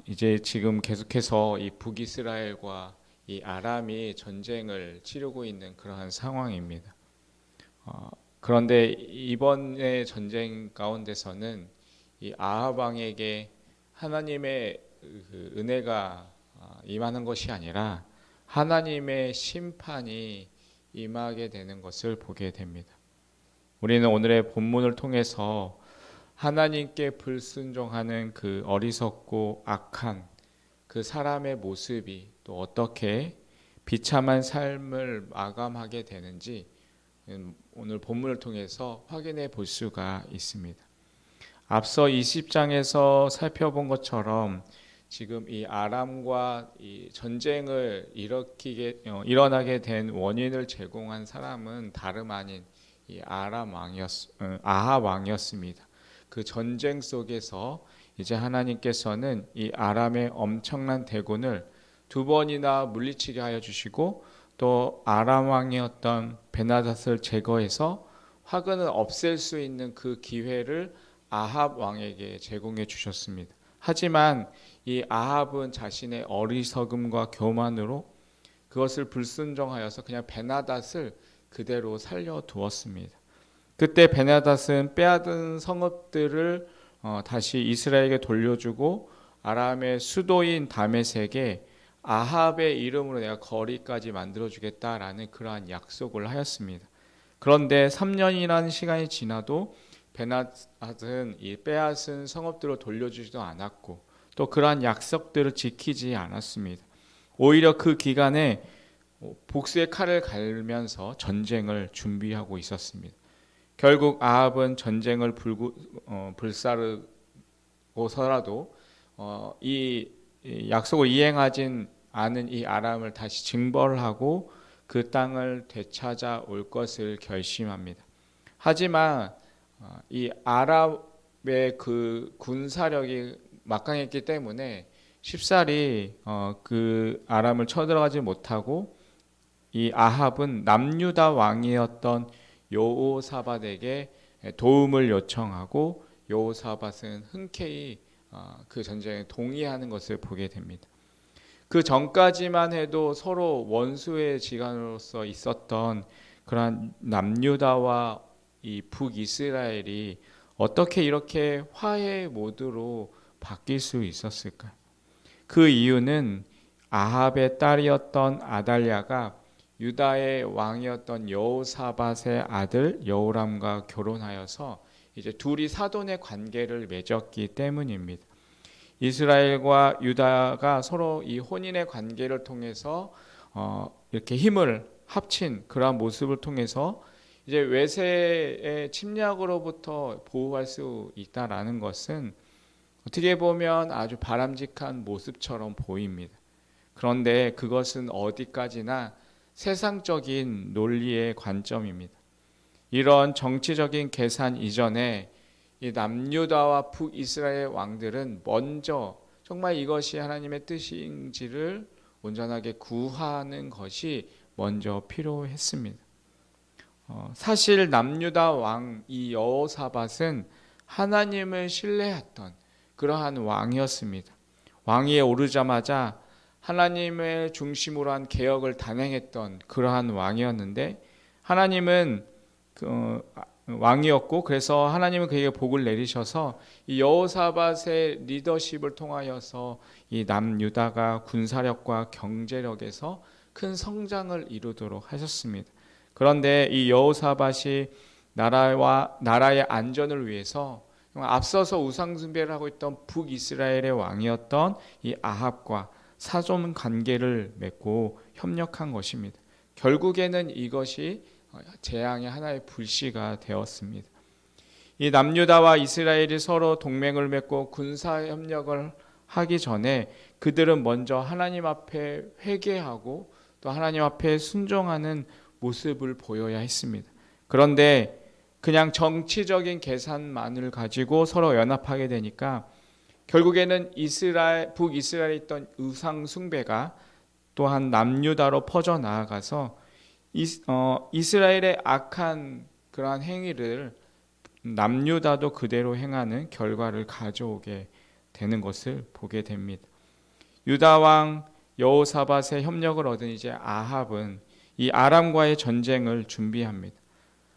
이제 지금 계속해서 이 북이스라엘과 이 아람이 전쟁을 치르고 있는 그러한 상황입니다. 그런데 이번의 전쟁 가운데서는 이 아합 왕에게 하나님의 그 은혜가 임하는 것이 아니라 하나님의 심판이 임하게 되는 것을 보게 됩니다. 우리는 오늘의 본문을 통해서 하나님께 불순종하는 그 어리석고 악한 그 사람의 모습이 또 어떻게 비참한 삶을 마감하게 되는지 오늘 본문을 통해서 확인해 볼 수가 있습니다. 앞서 20장에서 살펴본 것처럼 지금 이 아람과 이 전쟁을 일어나게 된 원인을 제공한 사람은 다름 아닌 이 아합 왕이었습니다. 그 전쟁 속에서 이제 하나님께서는 이 아람의 엄청난 대군을 두 번이나 물리치게 하여 주시고 또 아람 왕이었던 베나닷을 제거해서 화근을 없앨 수 있는 그 기회를 아합 왕에게 제공해 주셨습니다. 하지만 이 아합은 자신의 어리석음과 교만으로 그것을 불순종하여서 그냥 베나닷을 그대로 살려두었습니다. 그때 베나닷은 빼앗은 성읍들을 다시 이스라엘에게 돌려주고 아람의 수도인 다메섹에 아합의 이름으로 내가 거리까지 만들어주겠다라는 그러한 약속을 하였습니다. 그런데 3년이라는 시간이 지나도 베나닷은 이 빼앗은 성읍들을 돌려주지도 않았고 또 그러한 약속들을 지키지 않았습니다. 오히려 그 기간에 복수의 칼을 갈면서 전쟁을 준비하고 있었습니다. 결국 아합은 전쟁을 불사르고서라도 이 약속을 이행하진 않은 이 아람을 다시 징벌하고 그 땅을 되찾아 올 것을 결심합니다. 하지만 이 아람의 그 군사력이 막강했기 때문에 쉽사리 그 아람을 쳐들어가지 못하고 이 아합은 남유다 왕이었던 여호사밧에게 도움을 요청하고 여호사밧은 흔쾌히 그 전쟁에 동의하는 것을 보게 됩니다. 그 전까지만 해도 서로 원수의 지간으로서 있었던 그러한 남유다와 이 북이스라엘이 어떻게 이렇게 화해 모드로 바뀔 수 있었을까요? 그 이유는 아합의 딸이었던 아달랴가 유다의 왕이었던 여호사밧의 아들 여호람과 결혼하여서 이제 둘이 사돈의 관계를 맺었기 때문입니다. 이스라엘과 유다가 서로 이 혼인의 관계를 통해서 이렇게 힘을 합친 그러한 모습을 통해서 이제 외세의 침략으로부터 보호할 수 있다라는 것은 어떻게 보면 아주 바람직한 모습처럼 보입니다. 그런데 그것은 어디까지나 세상적인 논리의 관점입니다. 이런 정치적인 계산 이전에 이 남유다와 북이스라엘 왕들은 먼저 정말 이것이 하나님의 뜻인지를 온전하게 구하는 것이 먼저 필요했습니다. 사실 남유다 왕 이 여호사밧은 하나님을 신뢰했던 그러한 왕이었습니다. 왕위에 오르자마자 하나님을 중심으로 한 개혁을 단행했던 그러한 왕이었는데 하나님은 왕이었고 그래서 하나님은 그에게 복을 내리셔서 이 여호사밧의 리더십을 통하여서 이 남유다가 군사력과 경제력에서 큰 성장을 이루도록 하셨습니다. 그런데 이 여호사밧이 나라의 안전을 위해서 앞서서 우상 숭배를 하고 있던 북이스라엘의 왕이었던 이 아합과 사돈 관계를 맺고 협력한 것입니다. 결국에는 이것이 재앙의 하나의 불씨가 되었습니다. 이 남유다와 이스라엘이 서로 동맹을 맺고 군사 협력을 하기 전에 그들은 먼저 하나님 앞에 회개하고 또 하나님 앞에 순종하는 모습을 보여야 했습니다. 그런데 그냥 정치적인 계산만을 가지고 서로 연합하게 되니까 결국에는 북이스라엘에 있던 우상 숭배가 또한 남유다로 퍼져나가서 이스라엘의 악한 그러한 행위를 남유다도 그대로 행하는 결과를 가져오게 되는 것을 보게 됩니다. 유다 왕 여호사밧의 협력을 얻은 이제 아합은 이 아람과의 전쟁을 준비합니다.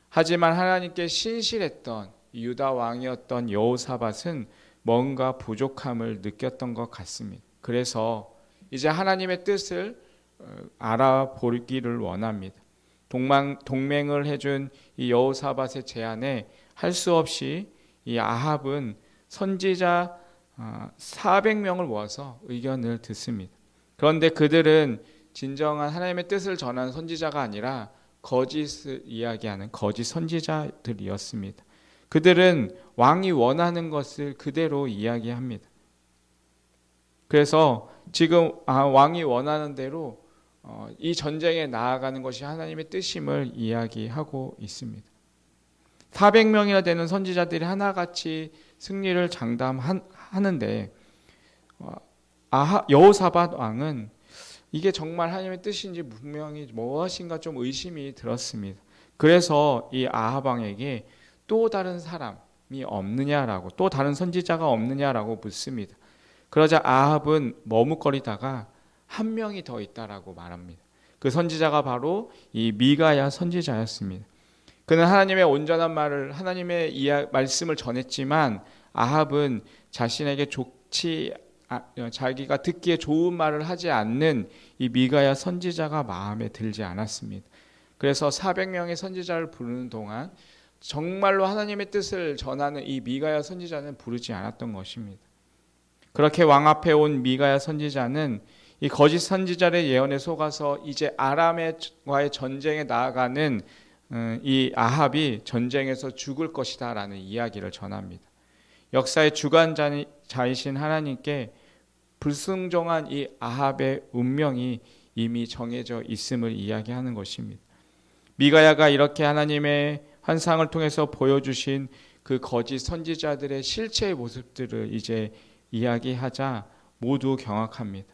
하지만 하나님께 신실했던 유다 왕이었던 여호사밧은 뭔가 부족함을 느꼈던 것 같습니다. 그래서 이제 하나님의 뜻을 알아보기를 원합니다. 동맹을 해준 이 여호사밧의 제안에 할 수 없이 이 아합은 선지자 400명을 모아서 의견을 듣습니다. 그런데 그들은 진정한 하나님의 뜻을 전하는 선지자가 아니라 거짓을 이야기하는 거짓 선지자들이었습니다. 그들은 왕이 원하는 것을 그대로 이야기합니다. 그래서 지금 왕이 원하는 대로 이 전쟁에 나아가는 것이 하나님의 뜻임을 이야기하고 있습니다. 400명이나 되는 선지자들이 하나같이 승리를 장담하는데 여호사밧 왕은 이게 정말 하나님의 뜻인지 분명히 무엇인가 좀 의심이 들었습니다. 그래서 이 아합 왕에게 또 다른 사람이 없느냐라고, 또 다른 선지자가 없느냐라고 묻습니다. 그러자 아합은 머뭇거리다가 한 명이 더 있다라고 말합니다. 그 선지자가 바로 이 미가야 선지자였습니다. 그는 하나님의 온전한 말을, 하나님의 말씀을 전했지만 아합은 자신에게 자기가 듣기에 좋은 말을 하지 않는 이 미가야 선지자가 마음에 들지 않았습니다. 그래서 400명의 선지자를 부르는 동안 정말로 하나님의 뜻을 전하는 이 미가야 선지자는 부르지 않았던 것입니다. 그렇게 왕 앞에 온 미가야 선지자는 이 거짓 선지자의 예언에 속아서 이제 아람과의 전쟁에 나아가는 이 아합이 전쟁에서 죽을 것이다 라는 이야기를 전합니다. 역사의 주관자이신 하나님께 불순종한 이 아합의 운명이 이미 정해져 있음을 이야기하는 것입니다. 미가야가 이렇게 하나님의 환상을 통해서 보여주신 그 거짓 선지자들의 실체의 모습들을 이제 이야기하자 모두 경악합니다.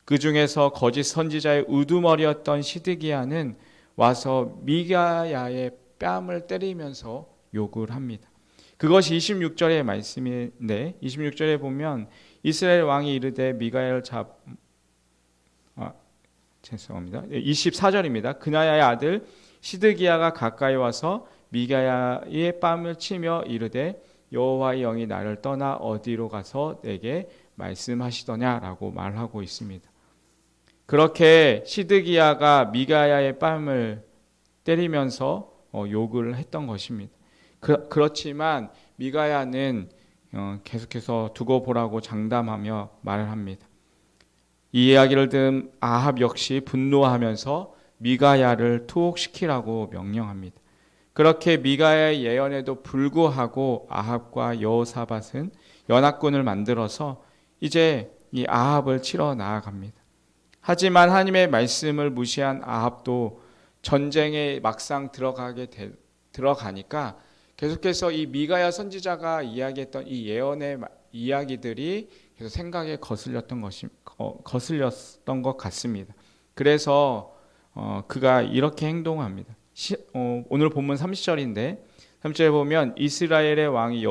그 중에서 거짓 선지자의 우두머리였던 시드기야는 와서 미가야의 뺨을 때리면서 욕을 합니다. 그것이 26절의 말씀인데 26절에 보면 이스라엘 왕이 이르되 미가야를 죄송합니다. 24절입니다. 그나야의 아들 시드기야가 가까이 와서 미가야의 뺨을 치며 이르되 여호와의 영이 나를 떠나 어디로 가서 내게 말씀하시더냐라고 말하고 있습니다. 그렇게 시드기야가 미가야의 뺨을 때리면서 욕을 했던 것입니다. 그렇지만 미가야는 계속해서 두고 보라고 장담하며 말을 합니다. 이 이야기를 들은 아합 역시 분노하면서 미가야를 투옥시키라고 명령합니다. 그렇게 미가야의 예언에도 불구하고 아합과 여호사밧은 연합군을 만들어서 이제 이 아합을 치러 나아갑니다. 하지만 하나님의 말씀을 무시한 아합도 전쟁에 막상 들어가니까 계속해서 이 미가야 선지자가 이야기했던 이 예언의 이야기들이 계속 생각에 거슬렸던 것 같습니다. 그래서 그가 이렇게 행동합니다. 오늘 본문 30절인데 30절에 보면 이스라엘의 왕이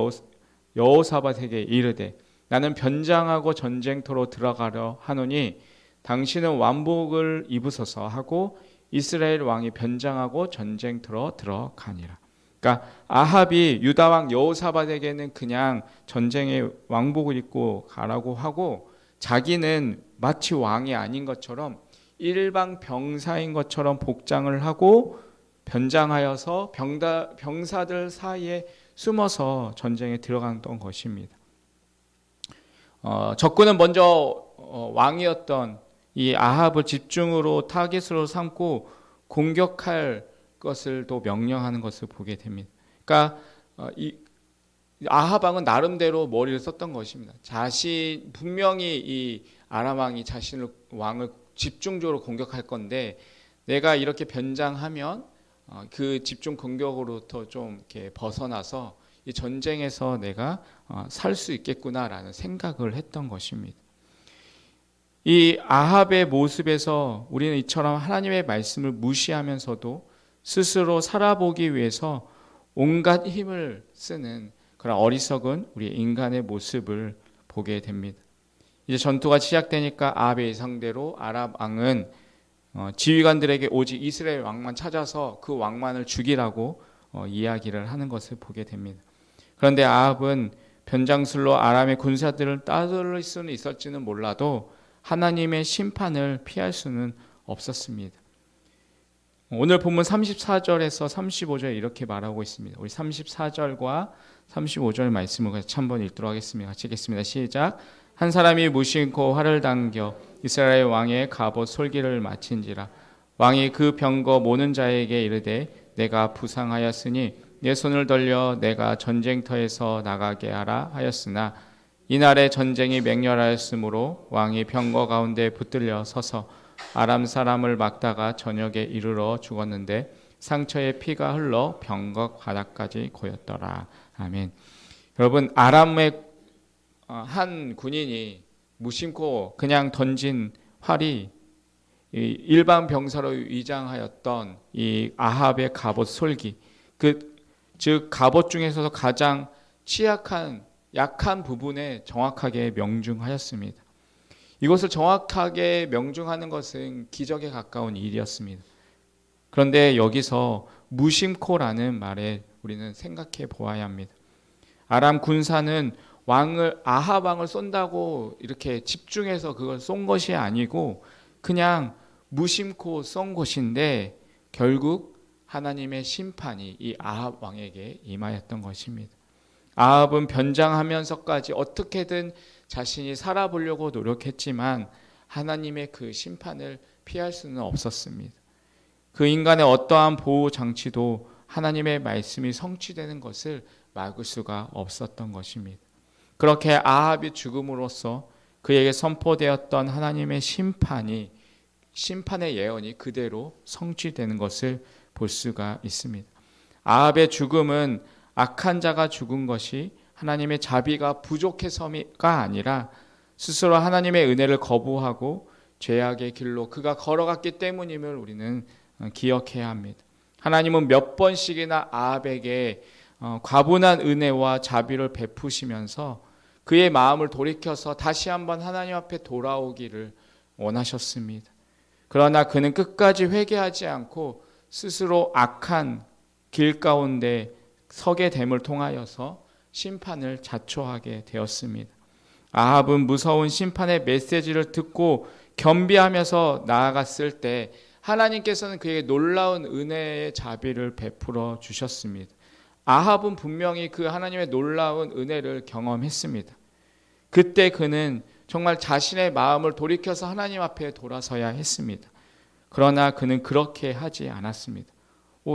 여호사밧에게 이르되 나는 변장하고 전쟁터로 들어가려 하노니 당신은 완복을 입으소서 하고 이스라엘 왕이 변장하고 전쟁터로 들어가니라. 그러니까 아합이 유다 왕 여호사밧에게는 그냥 전쟁에 왕복을 입고 가라고 하고 자기는 마치 왕이 아닌 것처럼 일반 병사인 것처럼 복장을 하고 변장하여서 병사들 사이에 숨어서 전쟁에 들어갔던 것입니다. 적군은 먼저 왕이었던 이 아합을 집중으로 타깃으로 삼고 공격할 것을 또 명령하는 것을 보게 됩니다. 그러니까 이 아합 왕은 나름대로 머리를 썼던 것입니다. 분명히 이 아람 왕이 왕을 집중적으로 공격할 건데 내가 이렇게 변장하면 그 집중 공격으로부터 좀 이렇게 벗어나서 이 전쟁에서 내가 살 수 있겠구나라는 생각을 했던 것입니다. 이 아합의 모습에서 우리는 이처럼 하나님의 말씀을 무시하면서도 스스로 살아보기 위해서 온갖 힘을 쓰는 그런 어리석은 우리 인간의 모습을 보게 됩니다. 이제 전투가 시작되니까 아합의 예상대로 아람 왕은 지휘관들에게 오직 이스라엘 왕만 찾아서 그 왕만을 죽이라고 이야기를 하는 것을 보게 됩니다. 그런데 아합은 변장술로 아람의 군사들을 따돌릴 수는 있을지는 몰라도 하나님의 심판을 피할 수는 없었습니다. 오늘 본문 34절에서 35절 이렇게 말하고 있습니다. 우리 34절과 35절 말씀을 같이 한번 읽도록 하겠습니다. 같이 읽겠습니다. 시작. 한 사람이 무심코 활을 당겨 이스라엘 왕의 갑옷 솔기를 마친지라. 왕이 그 병거 모는 자에게 이르되 내가 부상하였으니 내 손을 돌려 내가 전쟁터에서 나가게 하라 하였으나 이날에 전쟁이 맹렬하였으므로 왕이 병거 가운데 붙들려 서서 아람 사람을 막다가 저녁에 이르러 죽었는데 상처에 피가 흘러 병거 바닥까지 고였더라. 아멘. 여러분, 아람의 한 군인이 무심코 그냥 던진 활이 일반 병사로 위장하였던 이 아합의 갑옷 솔기, 즉 갑옷 중에서도 가장 취약한 약한 부분에 정확하게 명중하였습니다. 이것을 정확하게 명중하는 것은 기적에 가까운 일이었습니다. 그런데 여기서 무심코라는 말에 우리는 생각해 보아야 합니다. 아람 군사는 아합 왕을 쏜다고 이렇게 집중해서 그걸 쏜 것이 아니고 그냥 무심코 쏜 것인데 결국 하나님의 심판이 이 아합 왕에게 임하였던 것입니다. 아합은 변장하면서까지 어떻게든 자신이 살아보려고 노력했지만 하나님의 그 심판을 피할 수는 없었습니다. 그 인간의 어떠한 보호 장치도 하나님의 말씀이 성취되는 것을 막을 수가 없었던 것입니다. 그렇게 아합이 죽음으로써 그에게 선포되었던 하나님의 심판의 예언이 그대로 성취되는 것을 볼 수가 있습니다. 아합의 죽음은 악한 자가 죽은 것이 하나님의 자비가 부족해서가 아니라 스스로 하나님의 은혜를 거부하고 죄악의 길로 그가 걸어갔기 때문임을 우리는 기억해야 합니다. 하나님은 몇 번씩이나 아합에게 과분한 은혜와 자비를 베푸시면서 그의 마음을 돌이켜서 다시 한번 하나님 앞에 돌아오기를 원하셨습니다. 그러나 그는 끝까지 회개하지 않고 스스로 악한 길 가운데 서게 됨을 통하여서 심판을 자초하게 되었습니다. 아합은 무서운 심판의 메시지를 듣고 겸비하면서 나아갔을 때 하나님께서는 그에게 놀라운 은혜의 자비를 베풀어 주셨습니다. 아합은 분명히 그 하나님의 놀라운 은혜를 경험했습니다. 그때 그는 정말 자신의 마음을 돌이켜서 하나님 앞에 돌아서야 했습니다. 그러나 그는 그렇게 하지 않았습니다.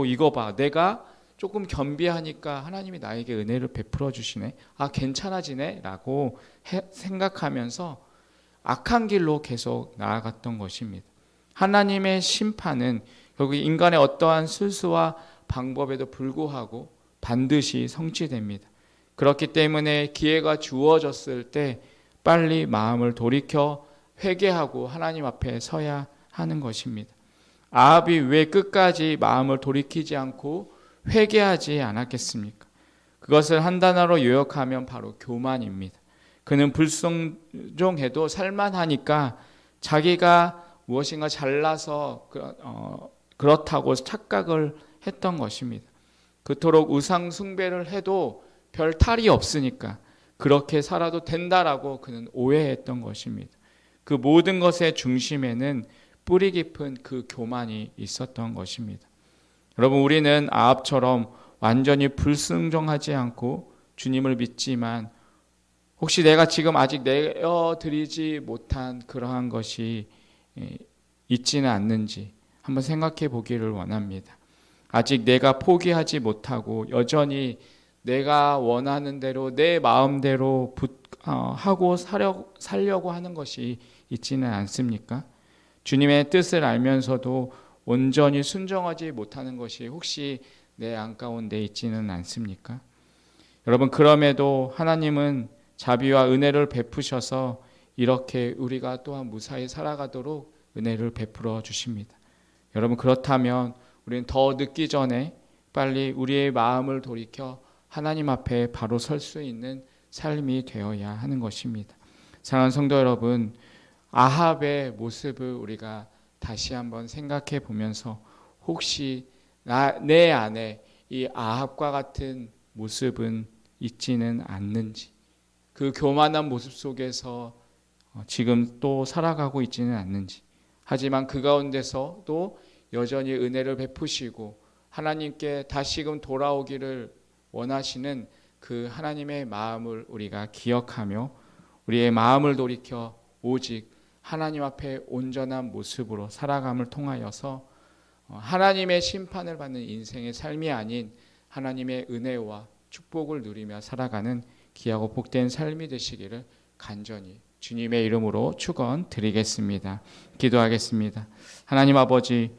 이거 봐, 내가 조금 겸비하니까 하나님이 나에게 은혜를 베풀어 주시네. 괜찮아지네 라고 생각하면서 악한 길로 계속 나아갔던 것입니다. 하나님의 심판은 결국 인간의 어떠한 술수와 방법에도 불구하고 반드시 성취됩니다. 그렇기 때문에 기회가 주어졌을 때 빨리 마음을 돌이켜 회개하고 하나님 앞에 서야 하는 것입니다. 아합이 왜 끝까지 마음을 돌이키지 않고 회개하지 않았겠습니까? 그것을 한 단어로 요약하면 바로 교만입니다. 그는 불순종해도 살만하니까 자기가 무엇인가 잘나서 그렇다고 착각을 했던 것입니다. 그토록 우상 숭배를 해도 별 탈이 없으니까 그렇게 살아도 된다라고 그는 오해했던 것입니다. 그 모든 것의 중심에는 뿌리 깊은 그 교만이 있었던 것입니다. 여러분, 우리는 아합처럼 완전히 불순종하지 않고 주님을 믿지만 혹시 내가 지금 아직 내어드리지 못한 그러한 것이 있지는 않는지 한번 생각해 보기를 원합니다. 아직 내가 포기하지 못하고 여전히 내가 원하는 대로 내 마음대로 하고 살려고 하는 것이 있지는 않습니까? 주님의 뜻을 알면서도 온전히 순종하지 못하는 것이 혹시 내 안 가운데 있지는 않습니까? 여러분, 그럼에도 하나님은 자비와 은혜를 베푸셔서 이렇게 우리가 또한 무사히 살아가도록 은혜를 베풀어 주십니다. 여러분, 그렇다면 우리는 더 늦기 전에 빨리 우리의 마음을 돌이켜 하나님 앞에 바로 설 수 있는 삶이 되어야 하는 것입니다. 사랑하는 성도 여러분, 아합의 모습을 우리가 다시 한번 생각해 보면서 혹시 내 안에 이 아합과 같은 모습은 있지는 않는지, 그 교만한 모습 속에서 지금 또 살아가고 있지는 않는지, 하지만 그 가운데서 또 여전히 은혜를 베푸시고 하나님께 다시금 돌아오기를 원하시는 그 하나님의 마음을 우리가 기억하며 우리의 마음을 돌이켜 오직 하나님 앞에 온전한 모습으로 살아감을 통하여서 하나님의 심판을 받는 인생의 삶이 아닌 하나님의 은혜와 축복을 누리며 살아가는 귀하고 복된 삶이 되시기를 간절히 주님의 이름으로 축원드리겠습니다. 기도하겠습니다. 하나님 아버지,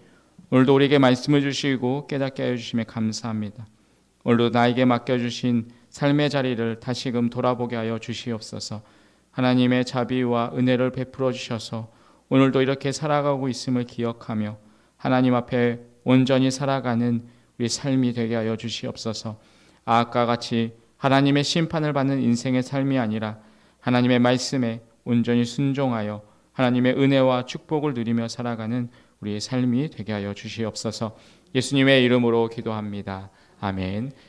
오늘도 우리에게 말씀을 주시고 깨닫게 하여 주심에 감사합니다. 오늘도 나에게 맡겨주신 삶의 자리를 다시금 돌아보게 하여 주시옵소서. 하나님의 자비와 은혜를 베풀어 주셔서 오늘도 이렇게 살아가고 있음을 기억하며 하나님 앞에 온전히 살아가는 우리 삶이 되게 하여 주시옵소서. 아까 같이 하나님의 심판을 받는 인생의 삶이 아니라 하나님의 말씀에 온전히 순종하여 하나님의 은혜와 축복을 누리며 살아가는 우리의 삶이 되게 하여 주시옵소서. 예수님의 이름으로 기도합니다. 아멘.